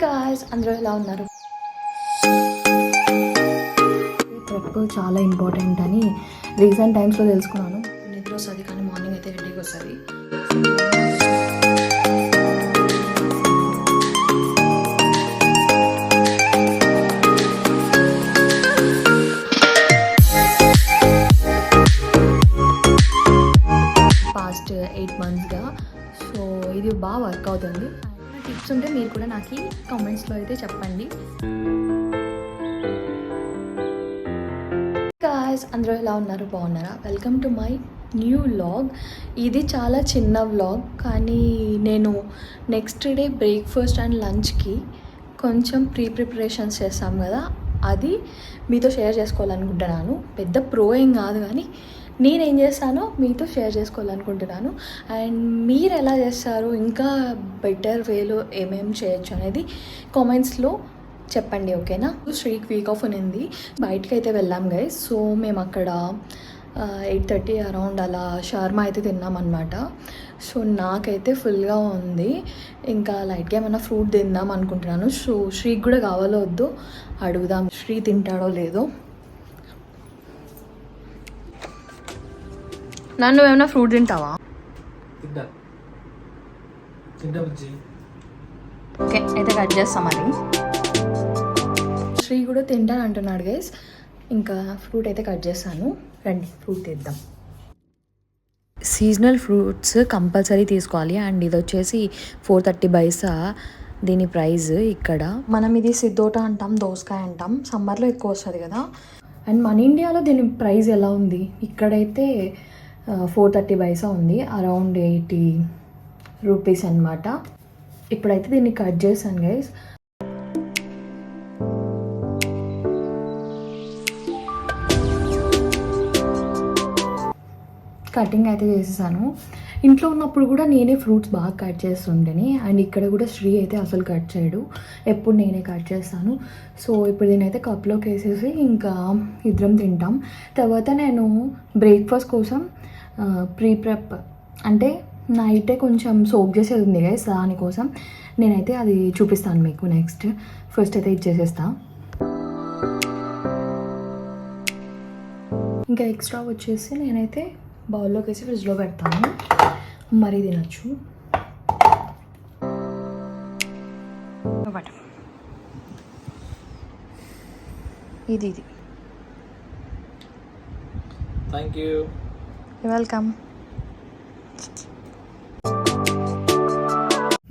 Guys అందరూ ఎలా ఉన్నారు? ఈ ట్రిప్ చాలా ఇంపార్టెంట్ అని రీసెంట్ టైమ్స్లో తెలుసుకున్నాను. నిద్ర వస్తుంది కానీ మార్నింగ్ అయితే హెడేక్ వస్తుంది. పాస్ట్ 8 monthsగా సో ఇది బాగా వర్క్ అవుతుంది. టిప్స్ ఉంటే మీరు కూడా నాకు కామెంట్స్లో అయితే చెప్పండి. గాయ్స్ అందరూ ఎలా ఉన్నారు? బాగున్నారా? Welcome to my new vlog. ఇది చాలా చిన్న వ్లాగ్ కానీ నేను నెక్స్ట్ డే బ్రేక్ఫాస్ట్ అండ్ లంచ్కి కొంచెం ప్రిపరేషన్స్ చేస్తాం కదా, అది మీతో షేర్ చేసుకోవాలనుకుంటున్నాను. పెద్ద ప్రో ఏం కాదు కానీ నేనేం చేస్తానో మీతో షేర్ చేసుకోవాలనుకుంటున్నాను. అండ్ మీరు ఎలా చేస్తారు, ఇంకా బెటర్ వేలో ఏమేమి చేయొచ్చు అనేది కామెంట్స్లో చెప్పండి, ఓకేనా? శ్రీకి వీక్ ఆఫ్ ఉంది, బయటకు అయితే వెళ్ళాం గైస్. సో మేము అక్కడ 8:30 అరౌండ్ అలా షార్మా అయితే తిన్నామన్నమాట. సో నాకైతే ఫుల్గా ఉంది, ఇంకా లైట్గా ఏమైనా ఫ్రూట్ తిందాం అనుకుంటున్నాను. సో శ్రీకి కూడా కావాలో వద్దో అడుగుదాం, శ్రీ తింటాడో లేదో. నన్ను ఏమైనా ఫ్రూట్ తింటావా? ఓకే అయితే కట్ చేస్తాం. అది శ్రీ కూడా తింటాను అంటున్నాడు గైస్. ఇంకా ఫ్రూట్ అయితే కట్ చేస్తాను, రండి ఫ్రూట్ తీద్దాం. సీజనల్ ఫ్రూట్స్ కంపల్సరీ తీసుకోవాలి. అండ్ ఇది వచ్చేసి 430 పైసా దీని ప్రైస్. ఇక్కడ మనం ఇది సిద్ధోటా అంటాం, దోసకాయ అంటాం, సమ్మర్లో ఎక్కువ వస్తుంది కదా. అండ్ మన ఇండియాలో దీని ప్రైస్ ఎలా ఉంది, ఇక్కడైతే 430 పైసా ఉంది, అరౌండ్ 80 రూపీస్ అనమాట. ఇప్పుడైతే దీన్ని కట్ చేశాను గైస్. కటింగ్ అయితే చేసేసాను. ఇంట్లో ఉన్నప్పుడు కూడా నేనే ఫ్రూట్స్ బాగా కట్ చేస్తుంటేని. అండ్ ఇక్కడ కూడా శ్రీ అయితే అసలు కట్ చేయడు, ఎప్పుడు నేనే కట్ చేస్తాను. సో ఇప్పుడు దీనైతే కప్లోకి వేసేసి ఇంకా ఇద్దరం తింటాం. తర్వాత నేను బ్రేక్ఫాస్ట్ కోసం ప్రెప్ అంటే నైటే కొంచెం సోక్ చేసేది ఉంది గైస్, దానికోసం నేనైతే అది చూపిస్తాను మీకు నెక్స్ట్. ఫస్ట్ అయితే ఇది చేసేస్తా. ఇంకా ఎక్స్ట్రా వచ్చేసి నేనైతే బౌల్లోకి వేసి ఫ్రిడ్జ్లో పెడతాను, మరీ తినచ్చు. ఇది థ్యాంక్ యూ, వెల్కమ్.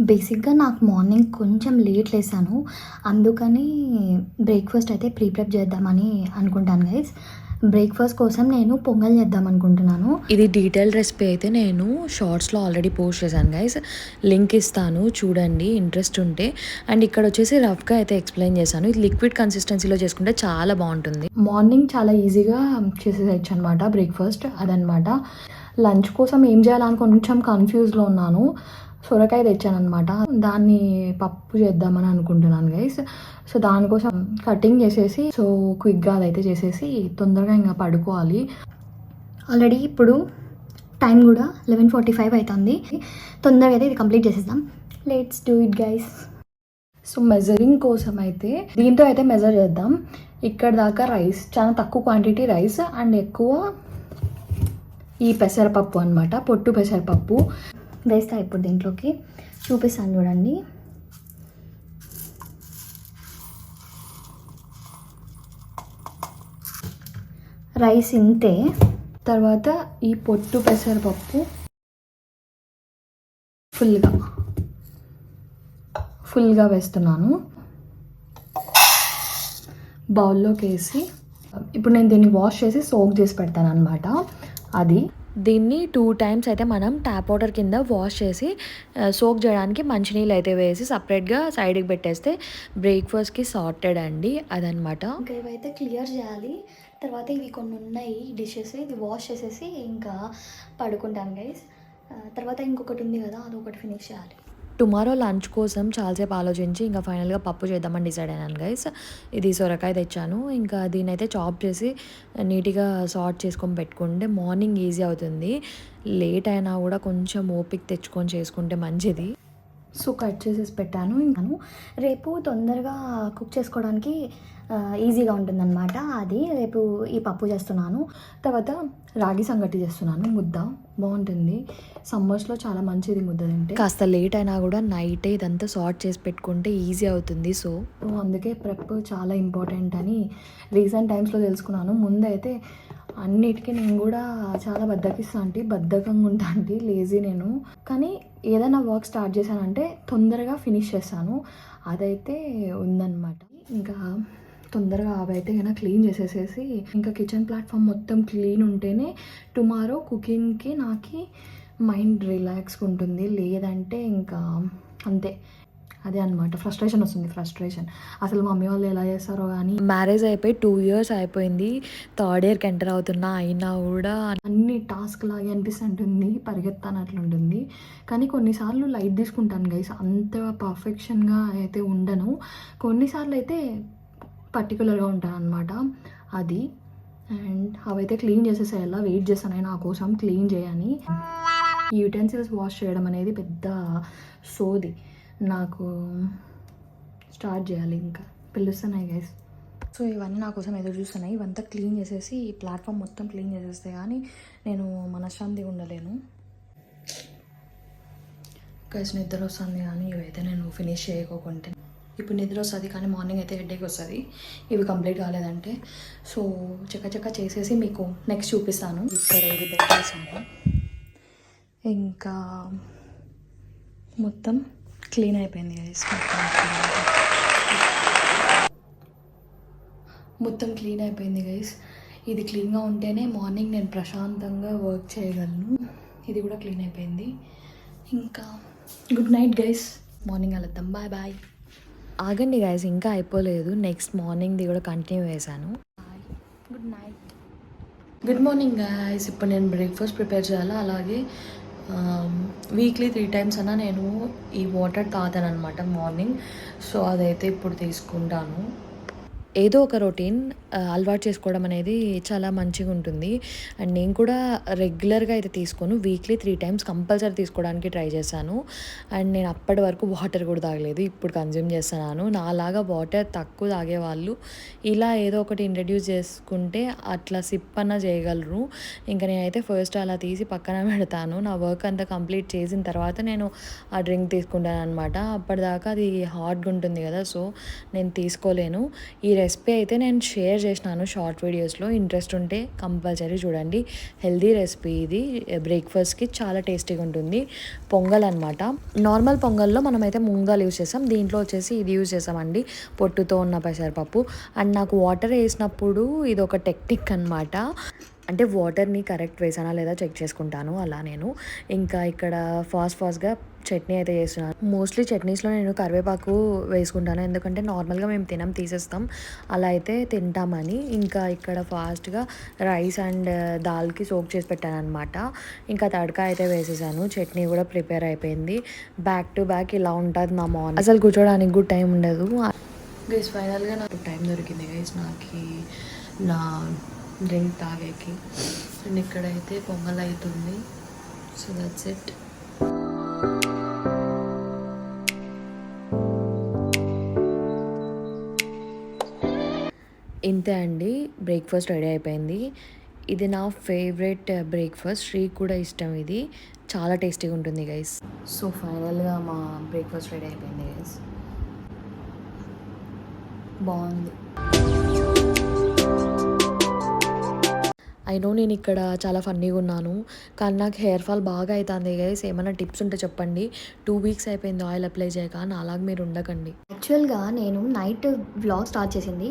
బేసిక్గా నాకు మార్నింగ్ కొంచెం లేట్ లేసాను, అందుకని బ్రేక్ఫాస్ట్ అయితే ప్రిపేర్ చేద్దామని అనుకుంటాను గైస్. బ్రేక్ఫాస్ట్ కోసం నేను పొంగల్ చేద్దాం అనుకుంటున్నాను. ఇది డీటెయిల్ రెసిపీ అయితే నేను షార్ట్స్లో ఆల్రెడీ పోస్ట్ చేశాను గైస్, లింక్ ఇస్తాను చూడండి ఇంట్రెస్ట్ ఉంటే. అండ్ ఇక్కడ వచ్చేసి రఫ్గా అయితే ఎక్స్ప్లెయిన్ చేశాను. ఇది లిక్విడ్ కన్సిస్టెన్సీలో చేసుకుంటే చాలా బాగుంటుంది. మార్నింగ్ చాలా ఈజీగా చేసేయచ్చు అనమాట బ్రేక్ఫాస్ట్, అదనమాట. లంచ్ కోసం ఏం చేయాలని కొంచెం కన్ఫ్యూజ్లో ఉన్నాను. సొరకాయ తెచ్చాను అనమాట, దాన్ని పప్పు చేద్దామని అనుకుంటున్నాను గైస్. సో దానికోసం కటింగ్ చేసేసి సో క్విక్గా అదైతే చేసేసి తొందరగా ఇంకా పడుకోవాలి. ఆల్రెడీ ఇప్పుడు టైం కూడా 11:45 అవుతుంది. తొందరగా అయితే ఇది కంప్లీట్ చేసేద్దాం. Let's do it guys. So measuring కోసం అయితే దీంతో అయితే మెజర్ చేద్దాం. ఇక్కడ దాకా రైస్, చాలా తక్కువ క్వాంటిటీ రైస్ అండ్ ఎక్కువ ఈ పెసరపప్పు అనమాట, పొట్టు పెసరపప్పు వేస్తా. ఇప్పుడు దీంట్లోకి చూపిస్తాను చూడండి. రైస్ ఇంతే. తర్వాత ఈ పొట్టు పెసరపప్పు ఫుల్గా వేస్తున్నాను బౌల్లోకి వేసి. ఇప్పుడు నేను దీన్ని వాష్ చేసి సోక్ చేసి పెడతాను అనమాట. అది దీన్ని 2 times అయితే మనం ట్యాప్ వాటర్ కింద వాష్ చేసి సోక్ చేయడానికి మంచినీళ్ళు అయితే వేసి సపరేట్గా సైడ్కి పెట్టేస్తే బ్రేక్ఫాస్ట్కి సార్టెడ్ అండి, అదనమాట. ఇంకా ఇవైతే క్లియర్ చేయాలి. తర్వాత ఇవి కొన్ని ఉన్నాయి డిషెస్, ఇది వాష్ చేసేసి ఇంకా పడుకుంటాను గైస్. తర్వాత ఇంకొకటి ఉంది కదా, అదొకటి ఫినిష్ చేయాలి. టుమారో లంచ్ కోసం చాలాసేపు ఆలోచించి ఇంకా ఫైనల్గా పప్పు చేద్దామని డిసైడ్ అయినాను గైస్. ఇది సొరకాయ తెచ్చాను, ఇంకా దీని అయితే చాప్ చేసి నీట్గా సార్ట్ చేసుకొని పెట్టుకుంటే మార్నింగ్ ఈజీ అవుతుంది. లేట్ అయినా కూడా కొంచెం ఓపిక తెచ్చుకొని చేసుకుంటే మంచిది. సో కట్ చేసేసి పెట్టాను. ఇంకా రేపు తొందరగా కుక్ చేసుకోవడానికి ఈజీగా ఉంటుందన్నమాట. అది రేపు ఈ పప్పు చేస్తున్నాను. తర్వాత రాగి సంగటి చేస్తున్నాను, ముద్ద బాగుంటుంది. సమ్మర్స్లో చాలా మంచిది ముద్ద తింటే. కాస్త లేట్ అయినా కూడా నైటే ఇదంతా సార్ట్ చేసి పెట్టుకుంటే ఈజీ అవుతుంది. సో అందుకే ప్రెప్ చాలా ఇంపార్టెంట్ అని రీసెంట్ టైమ్స్లో తెలుసుకున్నాను. ముందైతే అన్నిటికీ నేను కూడా చాలా బద్ధకంగా ఉంటా, లేజీ నేను. కానీ ఏదైనా వర్క్ స్టార్ట్ చేశానంటే తొందరగా ఫినిష్ చేస్తాను, అదైతే ఉందన్నమాట. ఇంకా తొందరగా అవైతే కనుక క్లీన్ చేసేసేసి ఇంకా కిచెన్ ప్లాట్ఫామ్ మొత్తం క్లీన్ ఉంటేనే టుమారో కుకింగ్కి నాకు మైండ్ రిలాక్స్గా ఉంటుంది. లేదంటే ఇంకా అంతే, అదే అనమాట. ఫ్రస్ట్రేషన్ అసలు మమ్మీ వాళ్ళు ఎలా చేస్తారో కానీ. మ్యారేజ్ అయిపోయి 2 years అయిపోయింది, 3rd yearకి ఎంటర్ అవుతున్నా. అయినా కూడా అన్ని టాస్క్ లాగే అనిపిస్తుంటుంది, పరిగెత్తానట్లుంటుంది. కానీ కొన్నిసార్లు లైట్ తీసుకుంటాను గైస్, అంత పర్ఫెక్షన్గా అయితే ఉండను. కొన్నిసార్లు అయితే పర్టికులర్గా ఉంటాను అనమాట అది. అండ్ అవైతే క్లీన్ చేసేసేయాలా, వెయిట్ చేస్తాను నా కోసం క్లీన్ చేయని. ఈ యుటెన్సిల్స్ వాష్ చేయడం అనేది పెద్ద సోది నాకు. స్టార్ట్ చేయాలి, ఇంకా పిలుస్తున్నాయి గైస్. సో ఇవన్నీ నా కోసం ఎదురు చూస్తున్నాయి. ఇవంతా క్లీన్ చేసేసి ఈ ప్లాట్ఫామ్ మొత్తం క్లీన్ చేసేస్తే కానీ నేను మనశ్శాంతిగా ఉండలేను. గైస్ నిద్ర వస్తుంది కానీ ఇవైతే నేను ఫినిష్ చేయకోకుంటే ఇప్పుడు నిద్ర వస్తుంది, కానీ మార్నింగ్ అయితే హెడేక్ వస్తుంది ఇవి కంప్లీట్ కాలేదంటే. సో చక్క చేసేసి మీకు నెక్స్ట్ చూపిస్తాను. ఇక్కడ ఇది పెట్టేసాను, ఇంకా మొత్తం క్లీన్ అయిపోయింది గైస్. మొత్తం క్లీన్ అయిపోయింది గైస్. ఇది క్లీన్గా ఉంటేనే మార్నింగ్ నేను ప్రశాంతంగా వర్క్ చేయగలను. ఇది కూడా క్లీన్ అయిపోయింది. ఇంకా గుడ్ నైట్ గైస్, మార్నింగ్ కలుద్దాం, బాయ్ బాయ్. ఆగండి గైస్, ఇంకా అయిపోలేదు. నెక్స్ట్ మార్నింగ్ది కూడా కంటిన్యూ చేశాను. Good night, good morning guys. ఇప్పుడు నేను బ్రేక్ఫాస్ట్ ప్రిపేర్ చేయాలి. అలాగే వీక్లీ 3 times అన్నా నేను ఈ వాటర్ తాగుతాను అనమాట మార్నింగ్. సో అదైతే ఇప్పుడు తీసుకుంటాను. ఏదో ఒక రొటీన్ అలవాటు చేసుకోవడం అనేది చాలా మంచిగా ఉంటుంది. అండ్ నేను కూడా రెగ్యులర్గా అయితే తీసుకోను, వీక్లీ 3 times కంపల్సరీ తీసుకోవడానికి ట్రై చేశాను. అండ్ నేను అప్పటి వరకు వాటర్ కూడా తాగలేదు, ఇప్పుడు కన్జ్యూమ్ చేస్తున్నాను. నాలాగా వాటర్ తక్కువ తాగేవాళ్ళు ఇలా ఏదో ఒకటి ఇంట్రడ్యూస్ చేసుకుంటే అట్లా సిప్ అన్న చేయగలరు. ఇంకా నేనైతే ఫస్ట్ అలా తీసి పక్కన పెడతాను. నా వర్క్ అంతా కంప్లీట్ చేసిన తర్వాత నేను ఆ డ్రింక్ తీసుకుంటాను అనమాట. అప్పటిదాకా అది హాట్గా ఉంటుంది కదా, సో నేను తీసుకోలేను. ఈ రెసిపీ అయితే నేను షేర్ చేసినాను షార్ట్ వీడియోస్లో, ఇంట్రెస్ట్ ఉంటే కంపల్సరీ చూడండి. హెల్దీ రెసిపీ ఇది, బ్రేక్ఫాస్ట్కి చాలా టేస్టీగా ఉంటుంది. పొంగల్ అనమాట. నార్మల్ పొంగల్లో మనమైతే ముంగాలు యూజ్ చేస్తాం, దీంట్లో వచ్చేసి ఇది యూజ్ చేస్తామండి, పొట్టుతో ఉన్న పెసరపప్పు. అండ్ నాకు వాటర్ వేసినప్పుడు ఇది ఒక టెక్నిక్ అనమాట, అంటే వాటర్ని కరెక్ట్ వేసానా లేదా చెక్ చేసుకుంటాను అలా నేను. ఇంకా ఇక్కడ ఫాస్ట్గా చట్నీ అయితే చేస్తున్నాను. మోస్ట్లీ చట్నీస్లో నేను కరివేపాకు వేసుకుంటాను, ఎందుకంటే నార్మల్గా మేము తీసేస్తాం, అలా అయితే తింటామని. ఇంకా ఇక్కడ ఫాస్ట్గా రైస్ అండ్ దాల్కి సోక్ చేసి పెట్టాను అనమాట. ఇంకా తడక అయితే వేసేసాను, చట్నీ కూడా ప్రిపేర్ అయిపోయింది. బ్యాక్ టు బ్యాక్ ఇలా ఉంటుంది మా మార్నింగ్. అసలు కూర్చోడానికి కూడా టైం ఉండదు గైస్. ఫైనల్గా నాకు టైం దొరికింది గైస్, నాకు నా డ్రింక్ తాగేకి. అండ్ ఇక్కడైతే పొంగల్ అవుతుంది. So that's it. ఇంతే అండి, బ్రేక్ఫాస్ట్ రెడీ అయిపోయింది. ఇది నా ఫేవరెట్ బ్రేక్ఫాస్ట్, శ్రీకి కూడా ఇష్టం, ఇది చాలా టేస్టీగా ఉంటుంది గైస్. సో ఫైనల్గా మా బ్రేక్ఫాస్ట్ రెడీ అయిపోయింది గైస్, బాగుంది. ఐ నో నేను ఇక్కడ చాలా ఫన్నీగా ఉన్నాను, కానీ నాకు హెయిర్ ఫాల్ బాగా అవుతుంది గైస్. ఏమైనా టిప్స్ ఉంటే చెప్పండి. 2 weeks అయిపోయింది ఆయిల్ అప్లై చేయక, అలాగే మీరు ఉండకండి. యాక్చువల్గా నేను నైట్ వ్లాగ్ స్టార్ట్ చేసింది,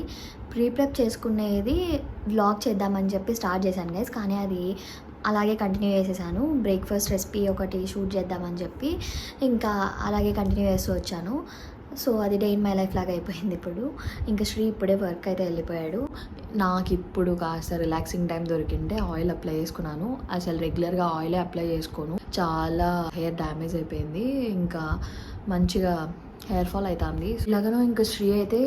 ప్రెప్ చేసుకునేది వ్లాగ్ చేద్దామని చెప్పి స్టార్ట్ చేశాను గైస్, కానీ అది అలాగే కంటిన్యూ చేసేసాను. బ్రేక్ఫాస్ట్ రెసిపీ ఒకటి షూట్ చేద్దామని చెప్పి ఇంకా అలాగే కంటిన్యూ చేస్తూ వచ్చాను. సో అది డే ఇన్ మై లైఫ్ లాగా అయిపోయింది ఇప్పుడు. ఇంకా శ్రీ ఇప్పుడే వర్క్ అయితే వెళ్ళిపోయాడు. నాకు ఇప్పుడు కాస్త రిలాక్సింగ్ టైం దొరికింటే ఆయిల్ అప్లై చేసుకున్నాను. అసలు రెగ్యులర్గా ఆయిలే అప్లై చేసుకోను, చాలా హెయిర్ డ్యామేజ్ అయిపోయింది, ఇంకా మంచిగా హెయిర్ ఫాల్ అవుతుంది. ఇలాగనో ఇంకా శ్రీ అయితే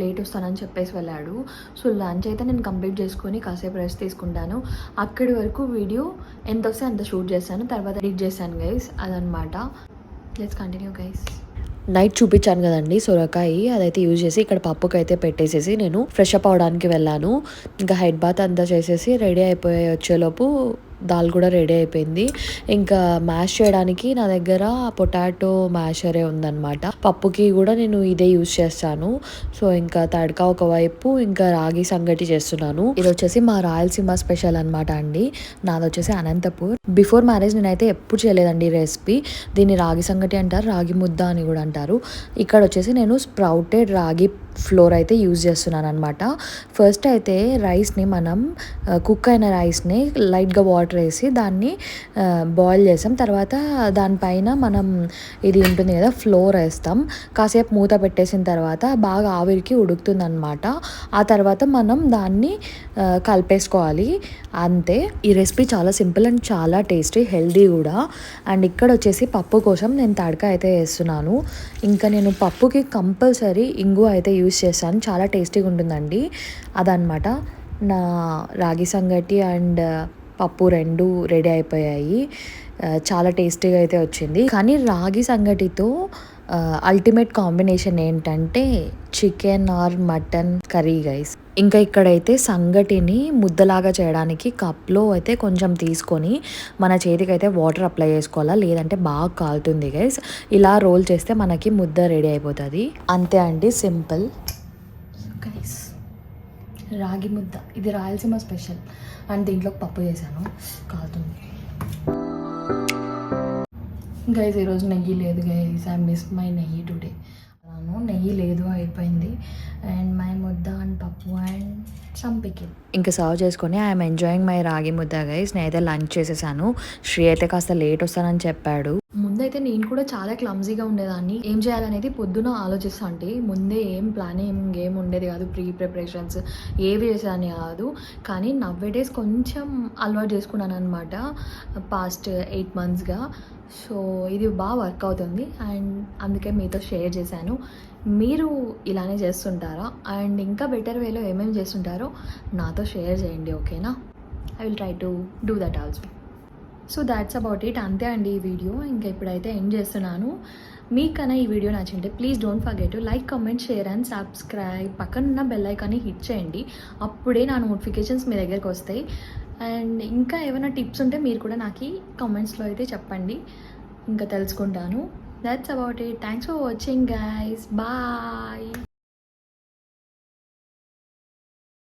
లేట్ వస్తానని చెప్పేసి వెళ్ళాడు. సో లంచ్ అయితే నేను కంప్లీట్ చేసుకొని కాసేపు రెస్ట్ తీసుకుంటాను. అక్కడి వరకు వీడియో ఎంత వస్తే అంత షూట్ చేస్తాను, తర్వాత ఎడిట్ చేశాను గైస్, అదనమాట. Let's continue guys. నైట్ చూపించాను కదండి సొరకాయ, అదైతే యూజ్ చేసి ఇక్కడ పప్పుకి అయితే పెట్టేసేసి నేను ఫ్రెష్ అప్ అవడానికి వెళ్ళాను. ఇంకా హెడ్ బాత్ అంతా చేసేసి రెడీ అయిపోయి వచ్చేలోపు దాల్ కూడా రెడీ అయిపోయింది. ఇంకా మ్యాష్ చేయడానికి నా దగ్గర పొటాటో మ్యాషరే ఉందన్నమాట. పప్పుకి కూడా నేను ఇదే యూజ్ చేస్తాను. సో ఇంకా తడక ఒకవైపు, ఇంకా రాగి సంగటి చేస్తున్నాను. ఇది వచ్చేసి మా రాయలసీమ స్పెషల్ అనమాట అండి. నాది వచ్చేసి అనంతపూర్. బిఫోర్ మ్యారేజ్ నేనైతే ఎప్పుడు చేయలేదండి ఈ రెసిపీ. దీన్ని రాగి సంగటి అంటారు, రాగి ముద్ద అని కూడా అంటారు. ఇక్కడ వచ్చేసి నేను స్ప్రౌటెడ్ రాగి ఫ్లోర్ అయితే యూజ్ చేస్తున్నాను అనమాట. ఫస్ట్ అయితే రైస్ని మనం కుక్ అయిన రైస్ని లైట్గా వాటర్ వేసి దాన్ని బాయిల్ చేస్తాం. తర్వాత దానిపైన మనం ఇది ఉంటుంది కదా ఫ్లోర్ వేస్తాం. కాసేపు మూత పెట్టేసిన తర్వాత బాగా ఆవిరికి ఉడుకుతుంది అనమాట. ఆ తర్వాత మనం దాన్ని కలిపేసుకోవాలి, అంతే. ఈ రెసిపీ చాలా సింపుల్ అండ్ చాలా టేస్టీ, హెల్దీ కూడా. అండ్ ఇక్కడ వచ్చేసి పప్పు కోసం నేను తడక అయితే వేస్తున్నాను. ఇంకా నేను పప్పుకి కంపల్సరీ ఇంగు అయితే యూజ్ చేస్తాను, చాలా టేస్టీగా ఉంటుందండి. అదనమాట నా రాగి సంగటి అండ్ పప్పు రెండు రెడీ అయిపోయాయి. చాలా టేస్టీగా అయితే వచ్చింది. కానీ రాగి సంగటితో అల్టిమేట్ కాంబినేషన్ ఏంటంటే chicken or mutton curry guys. ఇంకా ఇక్కడైతే సంగటిని ముద్దలాగా చేయడానికి కప్లో అయితే కొంచెం తీసుకొని మన చేతికి అయితే వాటర్ అప్లై చేసుకోవాలా, లేదంటే బాగా కాలుతుంది గైస్. ఇలా రోల్ చేస్తే మనకి ముద్ద రెడీ అయిపోతుంది, అంతే అండి, సింపుల్. గైస్ రాగి ముద్ద ఇది రాయలసీమ స్పెషల్ అండ్ దీంట్లో పప్పు చేశాను, కాలుతుంది. గైస్ ఈరోజు నెయ్యి లేదు గైస్, ఐ మిస్ మై నెయ్యి టుడే. నెయ్యి లేదు, అయిపోయింది. అండ్ మై ముద్ద అండ్ పప్పు అండ్ సమ్ పికిల్. ఇంకా సర్వ్ చేసుకొని ఐఎమ్ ఎంజాయింగ్ మై రాగి ముద్ద గైస్. నేనైతే లంచ్ చేసేసాను. శ్రీ అయితే కాస్త లేట్ వస్తానని చెప్పాడు. ముందైతే నేను కూడా చాలా క్లమ్జీగా ఉండేదాన్ని. ఏం చేయాలనేది పొద్దున ఆలోచిస్తా అంటే ముందే ఏం ప్లానింగ్ ఏం ఉండేది కాదు, ప్రీ ప్రిపరేషన్స్ ఏవి చేసేదాన్ని కాదు. కానీ నవ్వేడేస్ కొంచెం అలవాటు చేసుకున్నాను అనమాట పాస్ట్ 8 monthsగా. సో ఇది బాగా వర్క్ అవుతుంది అండ్ అందుకే మీతో షేర్ చేశాను. మీరు ఇలానే చేస్తుంటారా? అండ్ ఇంకా బెటర్ వేలో ఏమేమి చేస్తుంటారో నాతో షేర్ చేయండి, ఓకేనా? I will try to do that also. So that's about it, అంతే అండి ఈ వీడియో. ఇంకా ఇప్పుడైతే ఎండ్ చేస్తున్నాను. మీకన్నా ఈ వీడియో నచ్చింటే please don't forget to like, comment, share and subscribe. పక్కనున్న బెల్ ఐకాన్ని హిట్ చేయండి, అప్పుడే నా నోటిఫికేషన్స్ మీ దగ్గరికి వస్తాయి. అండ్ ఇంకా ఏమైనా టిప్స్ ఉంటే మీరు కూడా నాకు కామెంట్స్లో అయితే చెప్పండి, ఇంకా తెలుసుకుంటాను. That's about it. Thanks for watching guys. Bye.